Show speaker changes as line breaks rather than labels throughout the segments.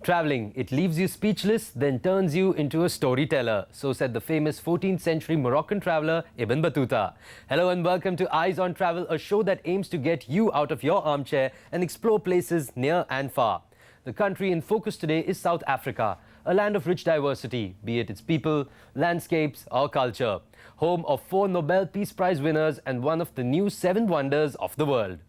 Traveling, it leaves you speechless, then turns you into a storyteller. So said the famous 14th century Moroccan traveller Ibn Battuta. Hello and welcome to Eyes on Travel, a show that aims to get you out of your armchair and explore places near and far. The country in focus today is South Africa, a land of rich diversity, be it its people, landscapes or culture. Home of 4 Nobel Peace Prize winners and one of the new 7 wonders of the world.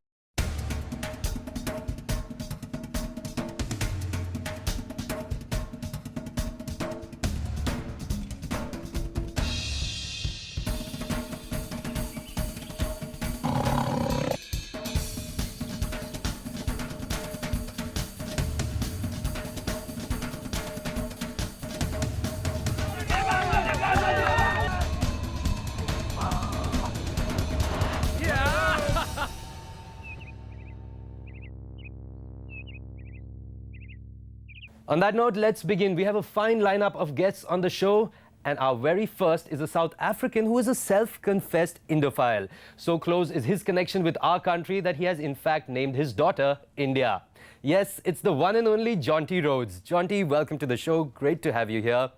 On that note, let's begin. We have a fine lineup of guests on the show, and our very first is a South African who is a self-confessed Indophile. So close is his connection with our country that he has in fact named his daughter India. Yes, it's the one and only Jonty Rhodes. Jonty, welcome to the show. Great to have you here.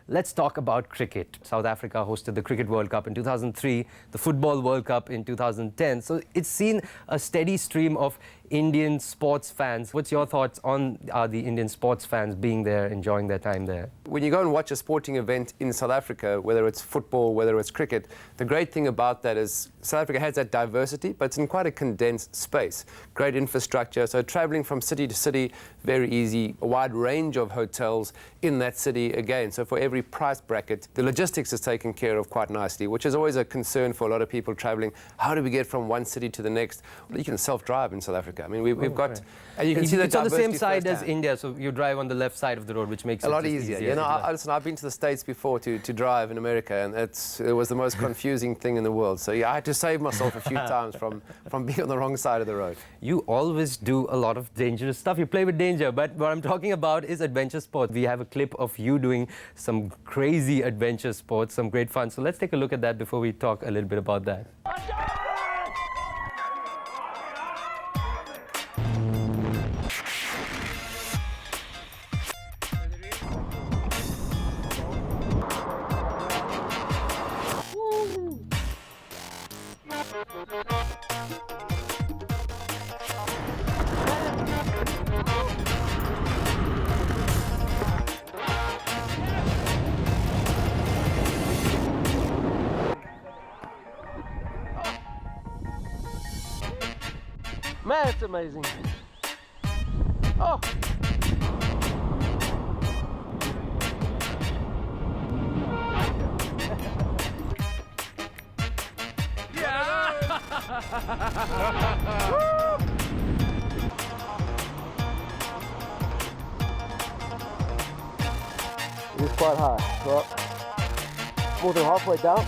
Let's talk about cricket. South Africa hosted the Cricket World Cup in 2003, the Football World Cup in 2010. So it's seen a steady stream of Indian sports fans. What's your thoughts on the Indian sports fans being there, enjoying their time there?
When you go and watch a sporting event in South Africa, whether it's football, whether it's cricket, the great thing about that is South Africa has that diversity, but it's in quite a condensed space. Great infrastructure, so traveling from city to city, very easy. A wide range of hotels in that city again. So for every price bracket, the logistics is taken care of quite nicely, which is always a concern for a lot of people traveling. How do we get from one city to the next? Well, you can self-drive in South Africa. I mean, we've got, and you can see
it's on the same side as
firsthand.
India, so you drive on the left side of the road, which makes
A
it
lot
just
easier.
easier.
You know, listen, I've been to the States before to drive in America, and it was the most confusing thing in the world. So yeah, I had to save myself a few times from being on the wrong side of the road.
You always do a lot of dangerous stuff. You play with danger, but what I'm talking about is adventure sports. We have a clip of you doing some crazy adventure sports, some great fun. So let's take a look at that before we talk a little bit about that.
Man, it's amazing. Oh! It's quite high. Well, more than halfway down.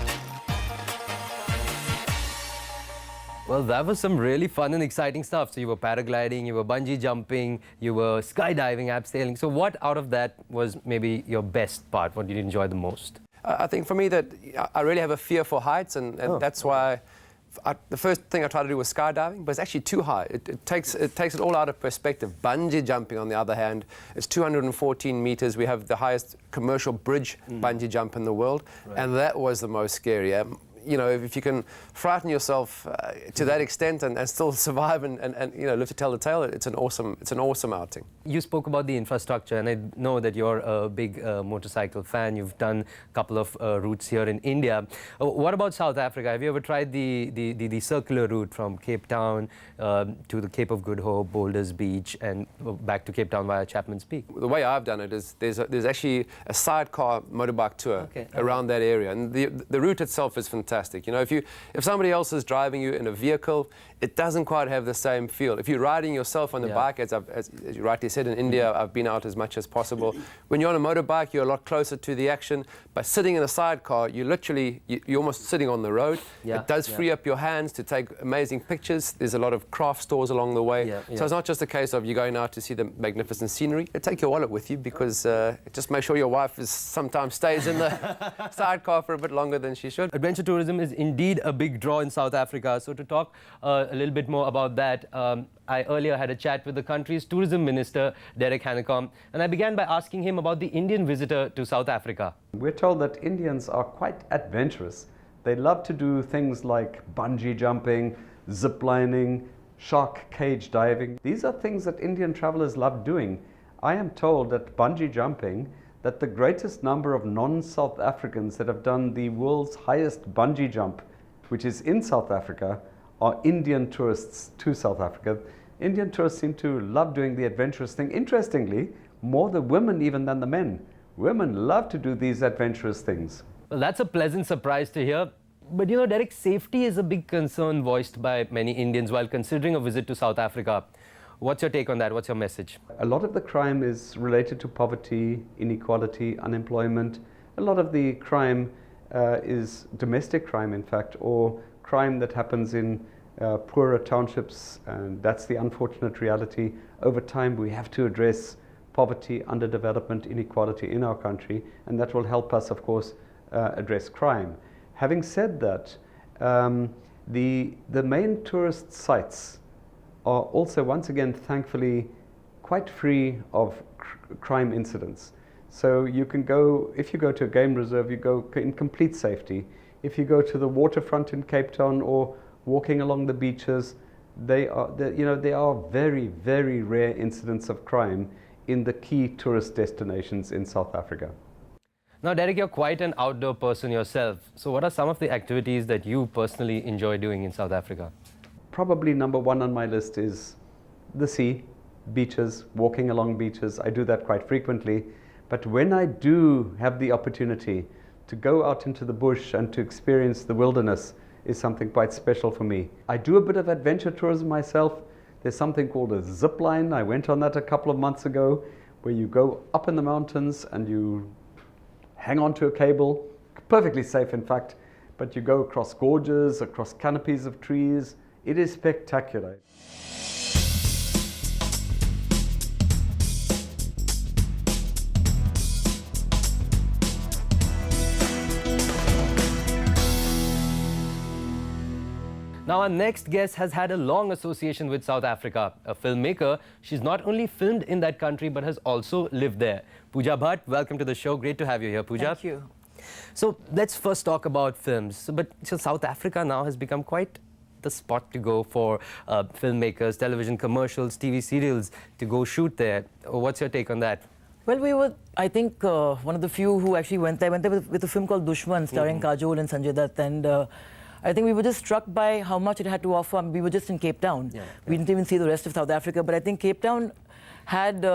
Well, that was some really fun and exciting stuff. So you were paragliding, you were bungee jumping, you were skydiving, abseiling. So what out of that was maybe your best part? What did you enjoy the most?
I think for me that I really have a fear for heights, and that's why the first thing I tried to do was skydiving, but it's actually too high. It takes it all out of perspective. Bungee jumping, on the other hand, is 214 meters. We have the highest commercial bridge bungee jump in the world, and that was the most scary. You know, if you can frighten yourself to that extent and still survive and you know, live to tell the tale, it's an awesome outing.
You spoke about the infrastructure, and I know that you're a big motorcycle fan. You've done a couple of routes here in India. What about South Africa? Have you ever tried the circular route from Cape Town to the Cape of Good Hope, Boulders Beach, and back to Cape Town via Chapman's Peak?
The way I've done it is there's actually a sidecar motorbike tour around that area, and the route itself is fantastic. You know, if somebody else is driving you in a vehicle, it doesn't quite have the same feel. If you're riding yourself on the bike, as you rightly said, in India, I've been out as much as possible. When you're on a motorbike, you're a lot closer to the action. But sitting in a sidecar, you're almost sitting on the road. It does free up your hands to take amazing pictures. There's a lot of craft stores along the way. So it's not just a case of you going out to see the magnificent scenery. Take your wallet with you, because just make sure your wife sometimes stays in the sidecar for a bit longer than she should.
Adventure tourism tourism is indeed a big draw in South Africa. So to talk a little bit more about that, I earlier had a chat with the country's tourism minister, Derek Hanekom, and I began by asking him about the Indian visitor to South Africa.
We're told that Indians are quite adventurous. They love to do things like bungee jumping, zip lining, shark cage diving. These are things that Indian travelers love doing. I am told that bungee jumping, that the greatest number of non-South Africans that have done the world's highest bungee jump, which is in South Africa, are Indian tourists to South Africa. Indian tourists seem to love doing the adventurous thing. Interestingly, more the women even than the men. Women love to do these adventurous things.
Well, that's a pleasant surprise to hear. But you know, Derek, safety is a big concern voiced by many Indians while considering a visit to South Africa. What's your take on that? What's your message?
A lot of the crime is related to poverty, inequality, unemployment. A lot of the crime is domestic crime, in fact, or crime that happens in poorer townships, and that's the unfortunate reality. Over time, we have to address poverty, underdevelopment, inequality in our country, and that will help us, of course, address crime. Having said that, the main tourist sites are also, once again, thankfully, quite free of crime incidents. So you can go, if you go to a game reserve, you go in complete safety. If you go to the waterfront in Cape Town or walking along the beaches, there are very, very rare incidents of crime in the key tourist destinations in South Africa.
Now, Derek, you're quite an outdoor person yourself. So what are some of the activities that you personally enjoy doing in South Africa?
Probably number one on my list is the sea, beaches, walking along beaches. I do that quite frequently. But when I do have the opportunity to go out into the bush and to experience the wilderness is something quite special for me. I do a bit of adventure tourism myself. There's something called a zip line. I went on that a couple of months ago, where you go up in the mountains and you hang on to a cable, perfectly safe in fact, but you go across gorges, across canopies of trees. It is spectacular.
Now, our next guest has had a long association with South Africa. A filmmaker, she's not only filmed in that country, but has also lived there. Pooja Bhatt, welcome to the show. Great to have you here, Pooja.
Thank you.
So let's first talk about films. So South Africa now has become quite the spot to go for filmmakers, television commercials, TV serials to go shoot there. What's your take on that?
Well, we were, I think, one of the few who actually went there. Went there with a film called Dushman, starring Kajol and Sanjay Dutt, and I think we were just struck by how much it had to offer. I mean, we were just in Cape Town. We didn't even see the rest of South Africa, but I think Cape Town had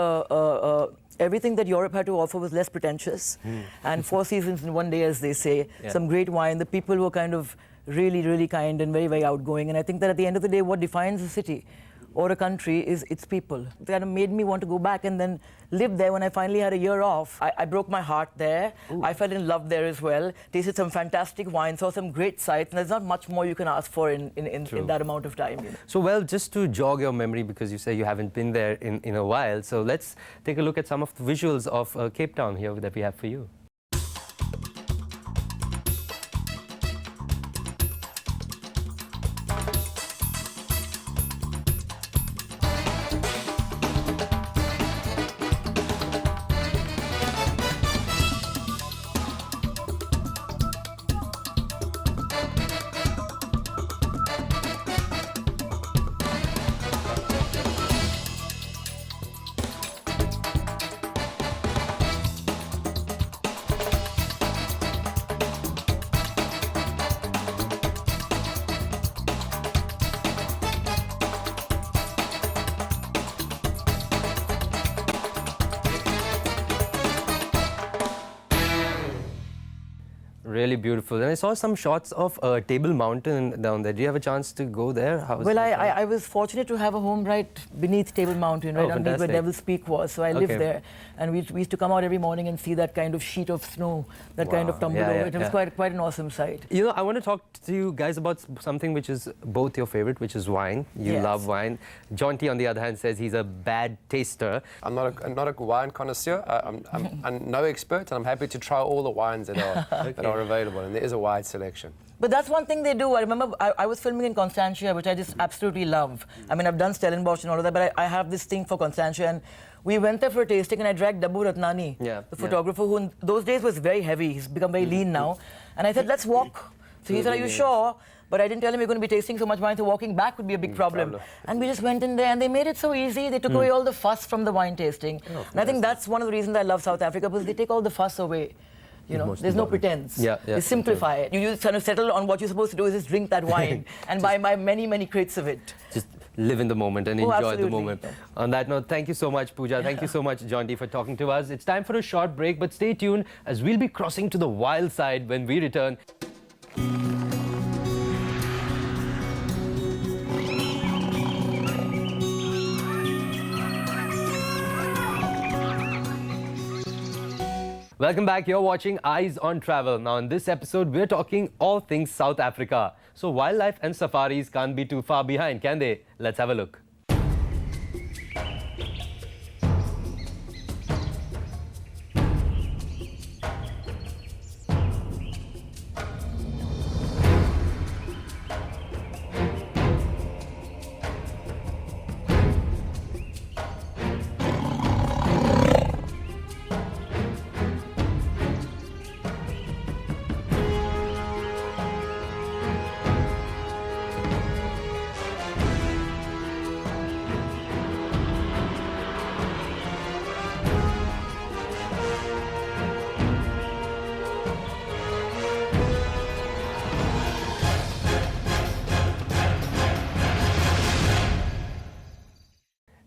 everything that Europe had to offer was less pretentious. And 4 seasons in one day, as they say. Some great wine. The people were kind of really, really kind and very, very outgoing. And I think that at the end of the day, what defines a city or a country is its people. It kind of made me want to go back and then live there. When I finally had a year off, I broke my heart there. Ooh. I fell in love there as well. Tasted some fantastic wine, saw some great sights, and there's not much more you can ask for in that amount of time. You know?
So, well, just to jog your memory, because you say you haven't been there in a while, so let's take a look at some of the visuals of Cape Town here that we have for you. Really beautiful. And I saw some shots of Table Mountain down there. Do you have a chance to go there?
Well, I was fortunate to have a home right beneath Table Mountain, right underneath where Devil's Peak was. So I lived there. And we used to come out every morning and see that kind of sheet of snow, that kind of tumble over. It was quite an awesome sight.
You know, I want to talk to you guys about something which is both your favorite, which is wine. You love wine. John T, on the other hand, says he's a bad taster.
I'm not a wine connoisseur. I'm no expert, and I'm happy to try all the wines that are available. available, and there is a wide selection.
But that's one thing they do. I remember I was filming in Constantia, which I just absolutely love. I mean, I've done Stellenbosch and all of that, but I have this thing for Constantia. And we went there for a tasting, and I dragged Dabbu Ratnani, the photographer, who in those days was very heavy. He's become very lean now. And I said, let's walk. So he said, are you sure? But I didn't tell him we're going to be tasting so much wine, so walking back would be a big problem. And we just went in there, and they made it so easy. They took away all the fuss from the wine tasting. And I think that's one of the reasons I love South Africa, because they take all the fuss away. You know, there's no pretense. They simplify it. You just kind of settle on what you're supposed to do is just drink that wine and buy many, many crates of it.
Just live in the moment and enjoy the moment. On that note, thank you so much, Pooja. Thank you so much, John D, for talking to us. It's time for a short break, but stay tuned as we'll be crossing to the wild side when we return. Welcome back. You're watching Eyes on Travel. Now, in this episode, we're talking all things South Africa. So wildlife and safaris can't be too far behind, can they? Let's have a look.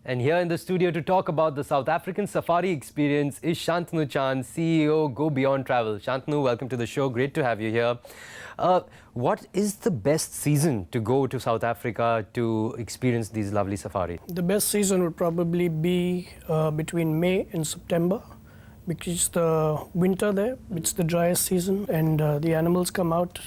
And here in the studio to talk about the South African safari experience is Shantanu Chand, CEO, Go Beyond Travel. Shantanu, welcome to the show. Great to have you here. What is the best season to go to South Africa to experience these lovely safaris?
The best season would probably be between May and September, because it's the winter there. It's the driest season, and the animals come out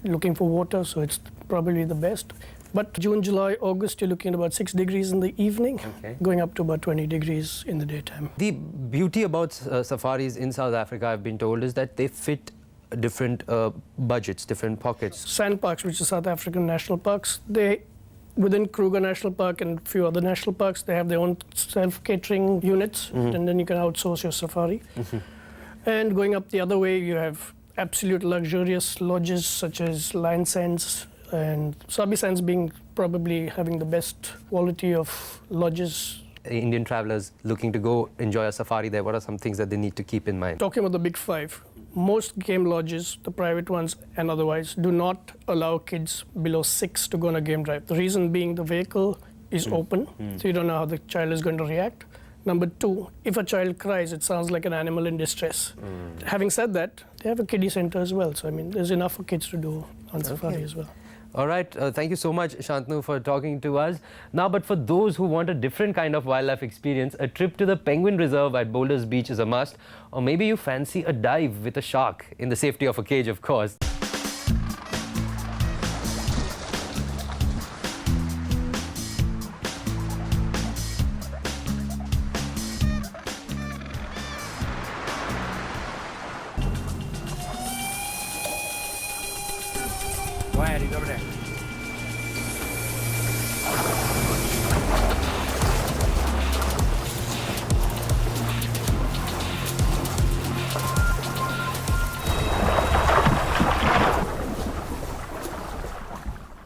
looking for water, so it's probably the best. But June, July, August, you're looking at about 6 degrees in the evening, going up to about 20 degrees in the daytime.
The beauty about safaris in South Africa, I've been told, is that they fit different budgets, different pockets.
Sand parks, which are South African national parks, they, within Kruger National Park and a few other national parks, they have their own self-catering units, and then you can outsource your safari. And going up the other way, you have absolute luxurious lodges such as Lion Sands, and Sabi Sands being probably having the best quality of lodges.
Indian travelers looking to go enjoy a safari there, what are some things that they need to keep in mind?
Talking about the big five, most game lodges, the private ones and otherwise, do not allow kids below 6 to go on a game drive. The reason being the vehicle is open, so you don't know how the child is going to react. Number two, if a child cries, it sounds like an animal in distress. Having said that, they have a kiddie center as well, so I mean, there's enough for kids to do on safari as well.
All right, thank you so much, Shantanu, for talking to us. Now, but for those who want a different kind of wildlife experience, a trip to the Penguin Reserve at Boulders Beach is a must. Or maybe you fancy a dive with a shark, in the safety of a cage, of course.
He's over there.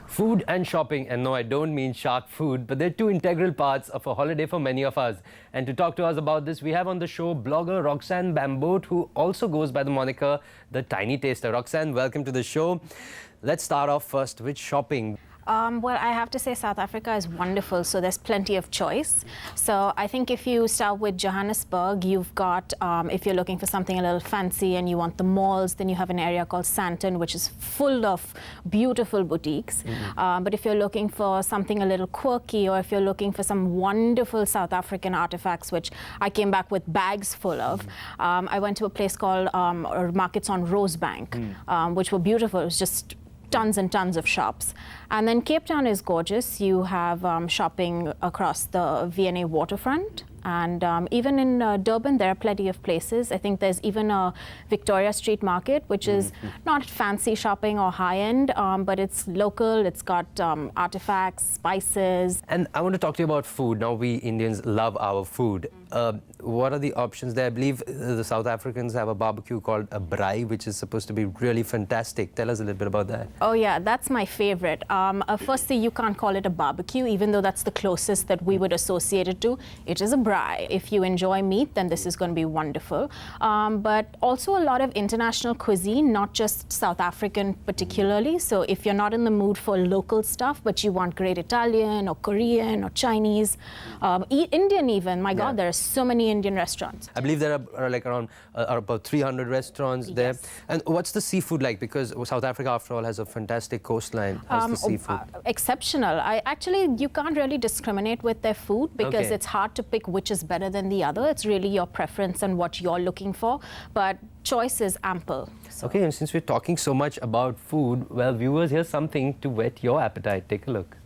Food and shopping, and no, I don't mean shark food, but they're two integral parts of a holiday for many of us. And to talk to us about this, we have on the show blogger Roxanne Bamboat, who also goes by the moniker The Tiny Taster. Roxanne, welcome to the show. Let's start off first with shopping.
Well, I have to say South Africa is wonderful, so there's plenty of choice. So I think if you start with Johannesburg, you've got, if you're looking for something a little fancy and you want the malls, then you have an area called Sandton, which is full of beautiful boutiques. But if you're looking for something a little quirky, or if you're looking for some wonderful South African artifacts, which I came back with bags full of, I went to a place called Markets on Rosebank, which were beautiful. It was just tons and tons of shops. And then Cape Town is gorgeous. You have shopping across the V&A waterfront. And even in Durban, there are plenty of places. I think there's even a Victoria Street Market, which is not fancy shopping or high-end, but it's local. It's got artifacts, spices.
And I want to talk to you about food. Now, we Indians love our food. What are the options there? I believe the South Africans have a barbecue called a braai, which is supposed to be really fantastic. Tell us a little bit about that.
Oh yeah, that's my favorite. Firstly, you can't call it a barbecue, even though that's the closest that we would associate it to. It is a braai. If you enjoy meat, then this is going to be wonderful. But also a lot of international cuisine, not just South African particularly. So if you're not in the mood for local stuff, but you want great Italian or Korean or Chinese, Indian even, my God, there are so many Indian restaurants.
I believe there are like around about 300 restaurants there.
Yes.
And what's the seafood like? Because South Africa, after all, has a fantastic coastline. How's the seafood?
Exceptional. You can't really discriminate with their food because
Okay.
it's hard to pick which is better than the other. It's really your preference and what you're looking for. But choice is ample. So.
Okay, and since we're talking so much about food, well, viewers, here's something to whet your appetite. Take a look.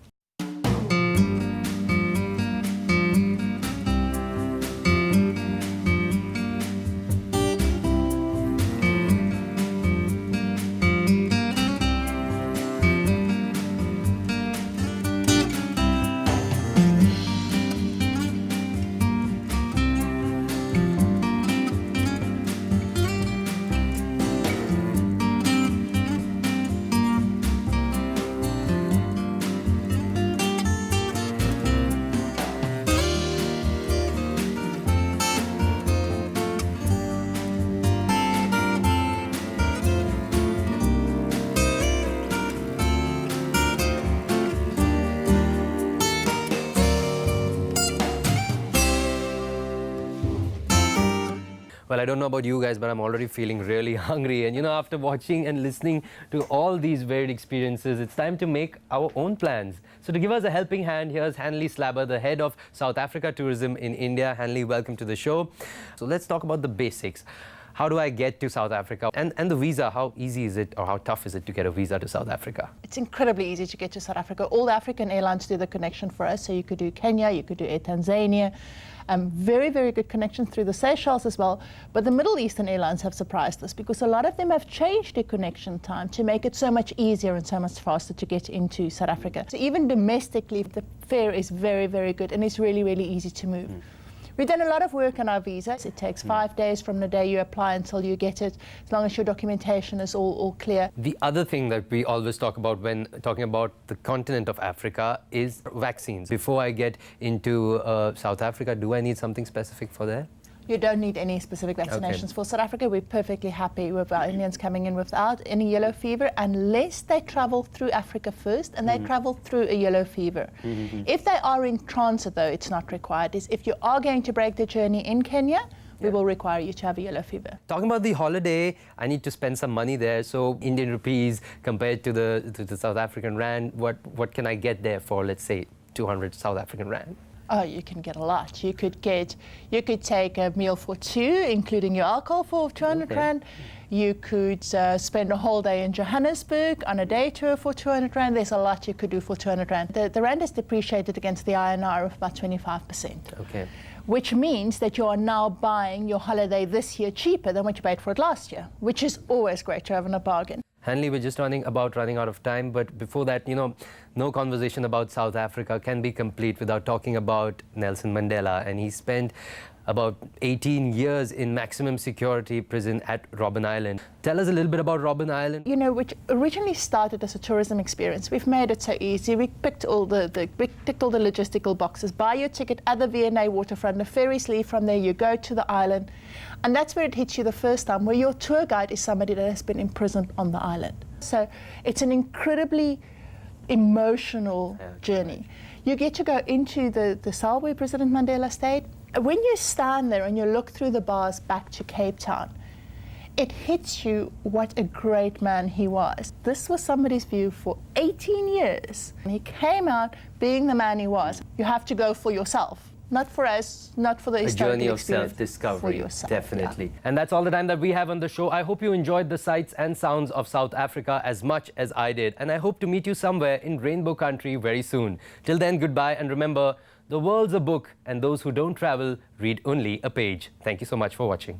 Well, I don't know about you guys, but I'm already feeling really hungry. And you know, after watching and listening to all these varied experiences, it's time to make our own plans. So to give us a helping hand, here's Hanley Slabber, the head of South Africa Tourism in India. Hanley, welcome to the show. So let's talk about the basics. How do I get to South Africa? And the visa, how easy is it or how tough is it to get a visa to South Africa?
It's incredibly easy to get to South Africa. All the African airlines do the connection for us. So you could do Kenya, you could do Air Tanzania. Very, very good connections through the Seychelles as well. But the Middle Eastern airlines have surprised us because a lot of them have changed their connection time to make it so much easier and so much faster to get into South Africa. So even domestically, the fare is very, very good and it's really, really easy to move. We've done a lot of work on our visas. It takes 5 days from the day you apply until you get it, as long as your documentation is all clear.
The other thing that we always talk about when talking about the continent of Africa is vaccines. Before I get into South Africa, do I need something specific for there?
You don't need any specific vaccinations for South Africa. We're perfectly happy with our Indians coming in without any yellow fever unless they travel through Africa first and they travel through a yellow fever. If they are in transit, though, it's not required. If you are going to break the journey in Kenya, we will require you to have a yellow fever.
Talking about the holiday, I need to spend some money there. So Indian rupees compared to the South African rand, what can I get there for, let's say, 200 South African rand?
Oh, you can get a lot. You could take a meal for two, including your alcohol, for 200 rand. You could spend a whole day in Johannesburg on a day tour for 200 rand. There's a lot you could do for 200 rand. The rand is depreciated against the INR of about 25%.
Okay.
Which means that you are now buying your holiday this year cheaper than what you paid for it last year, which is always great to have in a bargain.
Hanley, we're just running out of time, but before that, you know, no conversation about South Africa can be complete without talking about Nelson Mandela, and he spent about 18 years in maximum security prison at Robben Island. Tell us a little bit about Robben Island.
You know, which originally started as a tourism experience. We've made it so easy. We picked all we ticked all the logistical boxes. Buy your ticket at the V&A waterfront. The ferries leave from there. You go to the island, and that's where it hits you the first time, where your tour guide is somebody that has been imprisoned on the island. So it's an incredibly emotional journey. You get to go into the cell where President Mandela stayed. When you stand there and you look through the bars back to Cape Town, it hits you what a great man he was. This was somebody's view for 18 years. And he came out being the man he was. You have to go for yourself. not for us, not for the
A
historical
journey of
experience,
self-discovery,
for yourself,
definitely.
yeah.
And that's all the time that we have on the show. I hope you enjoyed the sights and sounds of South Africa as much as I did. And I hope to meet you somewhere in Rainbow Country very soon. Till then, goodbye. And remember, the world's a book, and those who don't travel read only a page. Thank you so much for watching.